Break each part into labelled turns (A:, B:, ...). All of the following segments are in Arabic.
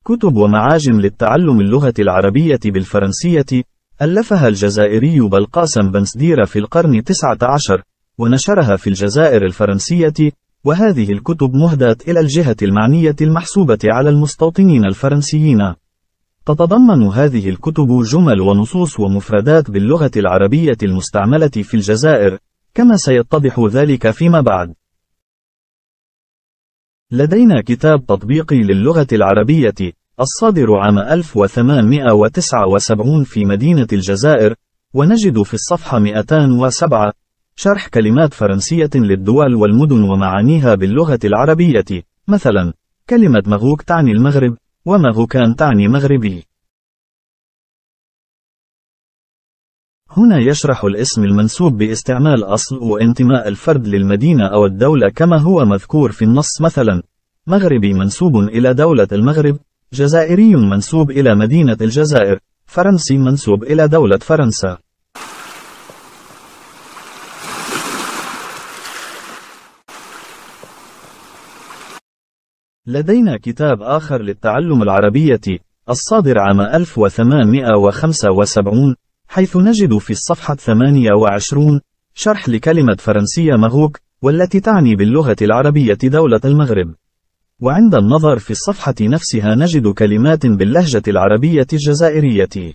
A: كتب ومعاجم للتعلم اللغة العربية بالفرنسية ألفها الجزائري بلقاسم بن سديرة في القرن 19 ونشرها في الجزائر الفرنسية، وهذه الكتب مهداة إلى الجهة المعنية المحسوبة على المستوطنين الفرنسيين. تتضمن هذه الكتب جمل ونصوص ومفردات باللغة العربية المستعملة في الجزائر، كما سيتضح ذلك فيما بعد. لدينا كتاب تطبيقي للغة العربية الصادر عام 1879 في مدينة الجزائر، ونجد في الصفحة 207 شرح كلمات فرنسية للدول والمدن ومعانيها باللغة العربية، مثلا كلمة مغوك تعني المغرب، ومغوكان تعني مغربي. هنا يشرح الاسم المنسوب باستعمال أصل وانتماء الفرد للمدينة أو الدولة كما هو مذكور في النص، مثلا مغربي منسوب إلى دولة المغرب، جزائري منسوب إلى مدينة الجزائر، فرنسي منسوب إلى دولة فرنسا. لدينا كتاب آخر للتعلم العربية الصادر عام 1875، حيث نجد في الصفحة 28 شرح لكلمة فرنسية مغوك، والتي تعني باللغة العربية دولة المغرب. وعند النظر في الصفحة نفسها نجد كلمات باللهجة العربية الجزائرية.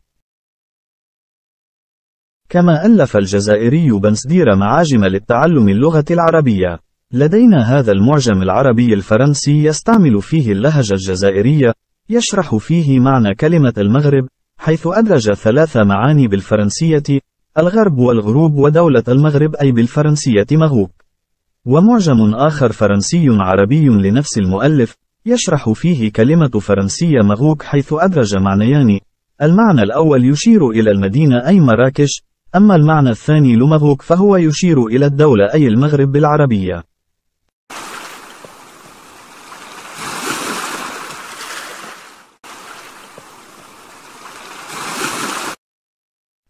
A: كما ألف الجزائري بن سديرة معاجم للتعلم اللغة العربية. لدينا هذا المعجم العربي الفرنسي يستعمل فيه اللهجة الجزائرية، يشرح فيه معنى كلمة المغرب، حيث أدرج 3 معاني بالفرنسية: الغرب والغروب ودولة المغرب أي بالفرنسية مغوك. ومعجم آخر فرنسي عربي لنفس المؤلف يشرح فيه كلمة فرنسية مغوك، حيث أدرج معنيان: المعنى الأول يشير إلى المدينة أي مراكش، أما المعنى الثاني لمغوك فهو يشير إلى الدولة أي المغرب بالعربية.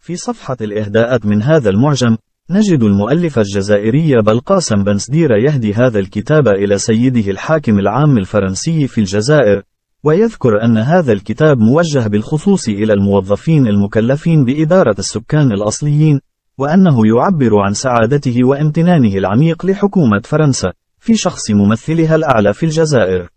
A: في صفحة الإهداءات من هذا المعجم نجد المؤلف الجزائري بلقاسم بن سديرة يهدي هذا الكتاب إلى سيده الحاكم العام الفرنسي في الجزائر، ويذكر أن هذا الكتاب موجه بالخصوص إلى الموظفين المكلفين بإدارة السكان الأصليين، وأنه يعبر عن سعادته وامتنانه العميق لحكومة فرنسا في شخص ممثلها الأعلى في الجزائر.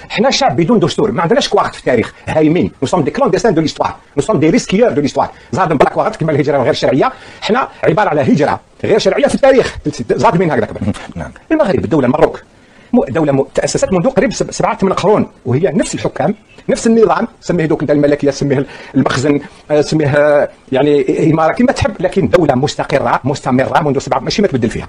B: حنا شعب بدون دستور، ما عندناش كواغت في التاريخ، هايمين، نو سوم دي كلونديستان دو ليستوار، نو سوم دي ريسكيور دو ليستوار. زاد بلا كواغت كما الهجره غير شرعيه، حنا عباره على هجره غير شرعيه في التاريخ، زاد من هكذاك. نعم. المغرب الدوله المروك دولة تأسست منذ قريب 7-8 قرون، وهي نفس الحكام، نفس النظام، سميه دوك انت الملكيه، سميه المخزن، سميه يعني اماره كما تحب، لكن دوله مستقره مستمره منذ 7، ماشي ما تبدل فيها.